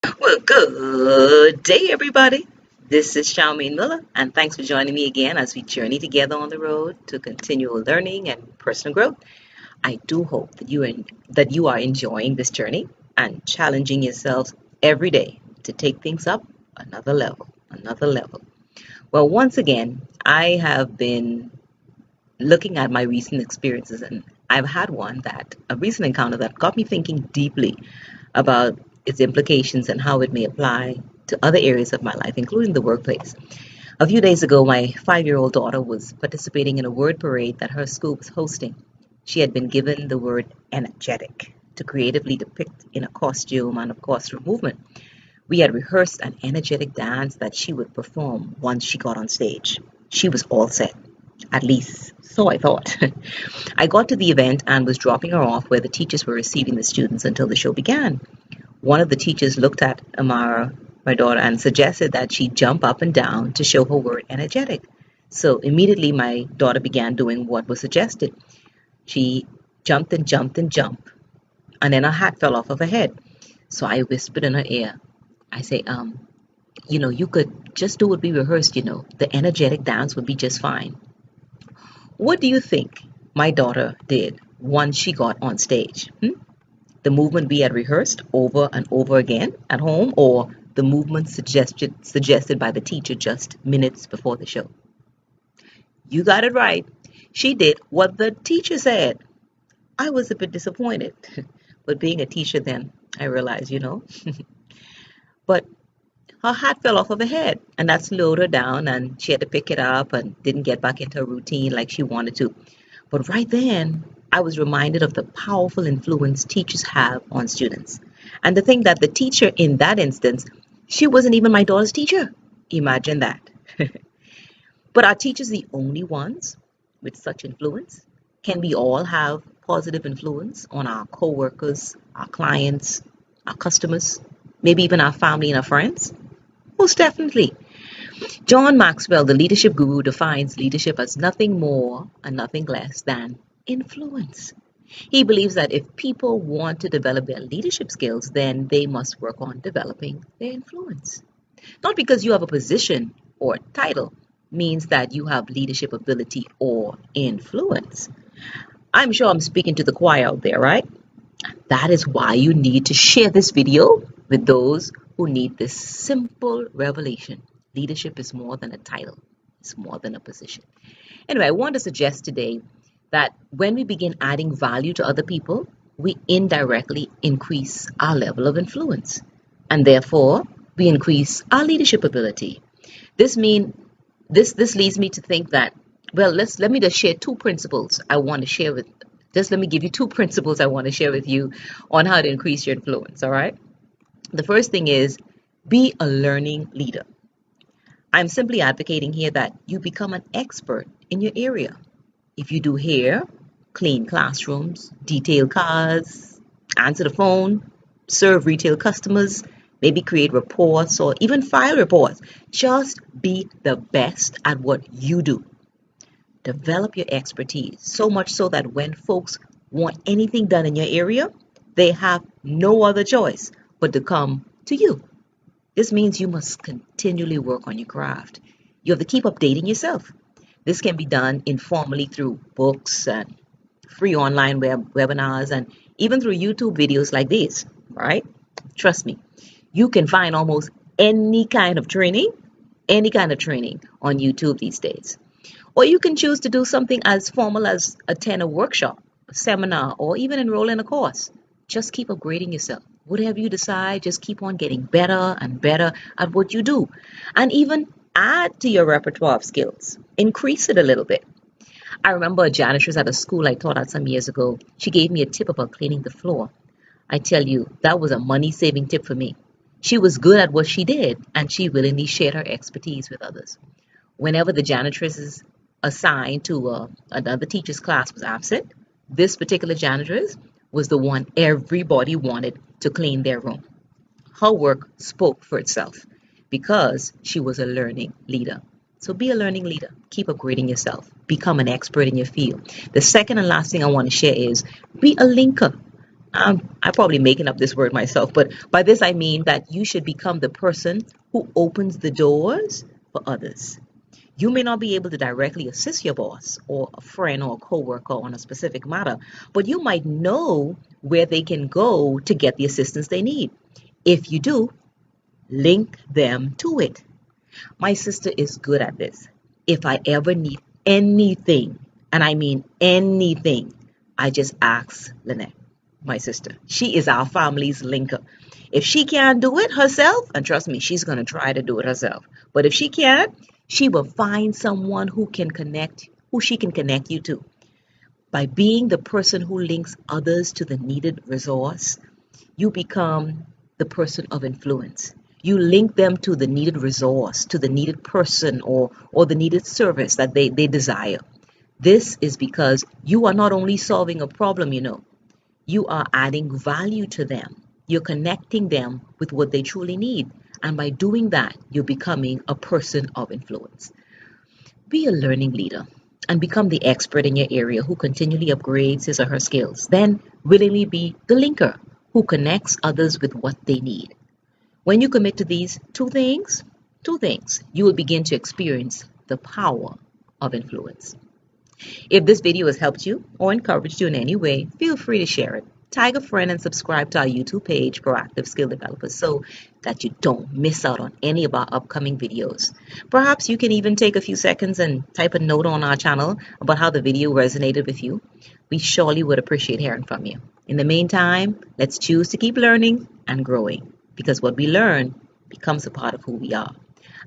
Well, good day, everybody. This is Charmaine Miller, and thanks for joining me again as we journey together on the road to continual learning and personal growth. I do hope that you are enjoying this journey and challenging yourselves every day to take things up another level, another level. Well, once again, I have been looking at my recent experiences, and I've had a recent encounter that got me thinking deeply about its implications and how it may apply to other areas of my life, including the workplace. A few days ago, my 5-year-old daughter was participating in a word parade that her school was hosting. She had been given the word energetic to creatively depict in a costume and, of course, through movement. We had rehearsed an energetic dance that she would perform once she got on stage. She was all set, at least so I thought. I got to the event and was dropping her off where the teachers were receiving the students until the show began. One of the teachers looked at Amara, my daughter, and suggested that she jump up and down to show her word energetic. So immediately my daughter began doing what was suggested. She jumped and jumped and jumped, and then her hat fell off of her head. So I whispered in her ear. I say, you could just do what we rehearsed, the energetic dance would be just fine. What do you think my daughter did once she got on stage? The movement we had rehearsed over and over again at home, or the movement suggested by the teacher just minutes before the show? You got it right. She did what the teacher said. I was a bit disappointed, but being a teacher then, I realized. But her hat fell off of her head, and that slowed her down, and she had to pick it up and didn't get back into her routine like she wanted to. But right then, I was reminded of the powerful influence teachers have on students. And to think that the teacher in that instance, she wasn't even my daughter's teacher. Imagine that. But are teachers the only ones with such influence? Can we all have positive influence on our co-workers, our clients, our customers, maybe even our family and our friends? Most definitely. John Maxwell, the leadership guru, defines leadership as nothing more and nothing less than influence. He believes that if people want to develop their leadership skills, then they must work on developing their influence. Not because you have a position or title means that you have leadership ability or influence. I'm sure I'm speaking to the choir out there, right? That is why you need to share this video with those who need this simple revelation. Leadership is more than a title, it's more than a position. Anyway, I want to suggest today that when we begin adding value to other people, we indirectly increase our level of influence, and therefore we increase our leadership ability. This mean this leads me to think that, well, let me just share two principles I want to share with just let me give you two principles I want to share with you on how to increase your influence, all right? The first thing is be a learning leader. I'm simply advocating here that you become an expert in your area. If you do hair, clean classrooms, detail cars, answer the phone, serve retail customers, maybe create reports or even file reports, just be the best at what you do. Develop your expertise so much so that when folks want anything done in your area, they have no other choice but to come to you. This means you must continually work on your craft. You have to keep updating yourself. This can be done informally through books and free online webinars and even through YouTube videos like these, right? Trust me, you can find almost any kind of training on YouTube these days. Or you can choose to do something as formal as attend a workshop, a seminar, or even enroll in a course. Just keep upgrading yourself. Whatever you decide, just keep on getting better and better at what you do. And even add to your repertoire of skills. Increase it a little bit. I remember a janitress at a school I taught at some years ago. She gave me a tip about cleaning the floor. I tell you, that was a money-saving tip for me. She was good at what she did, and she willingly shared her expertise with others. Whenever the janitress assigned to another teacher's class was absent, this particular janitress was the one everybody wanted to clean their room. Her work spoke for itself because she was a learning leader. So be a learning leader. Keep upgrading yourself. Become an expert in your field. The second and last thing I want to share is be a linker. I'm probably making up this word myself, but by this I mean that you should become the person who opens the doors for others. You may not be able to directly assist your boss or a friend or a coworker on a specific matter, but you might know where they can go to get the assistance they need. If you do, link them to it. My sister is good at this. If I ever need anything, and I mean anything, I just ask Lynette, my sister. She is our family's linker. If she can't do it herself, and trust me, she's going to try to do it herself. But if she can't, she will find someone who she can connect you to. By being the person who links others to the needed resource, you become the person of influence. You link them to the needed resource, to the needed person or the needed service that they desire. This is because you are not only solving a problem, you are adding value to them. You're connecting them with what they truly need. And by doing that, you're becoming a person of influence. Be a learning leader and become the expert in your area who continually upgrades his or her skills. Then willingly be the linker who connects others with what they need. When you commit to these two things, you will begin to experience the power of influence. If this video has helped you or encouraged you in any way, feel free to share it. Tag a friend and subscribe to our YouTube page, Proactive Skill Developers, so that you don't miss out on any of our upcoming videos. Perhaps you can even take a few seconds and type a note on our channel about how the video resonated with you. We surely would appreciate hearing from you. In the meantime, let's choose to keep learning and growing, because what we learn becomes a part of who we are.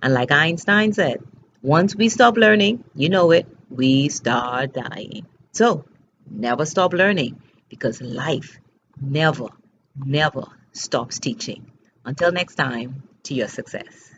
And like Einstein said, once we stop learning, you know it, we start dying. So never stop learning, because life never, never stops teaching. Until next time, to your success.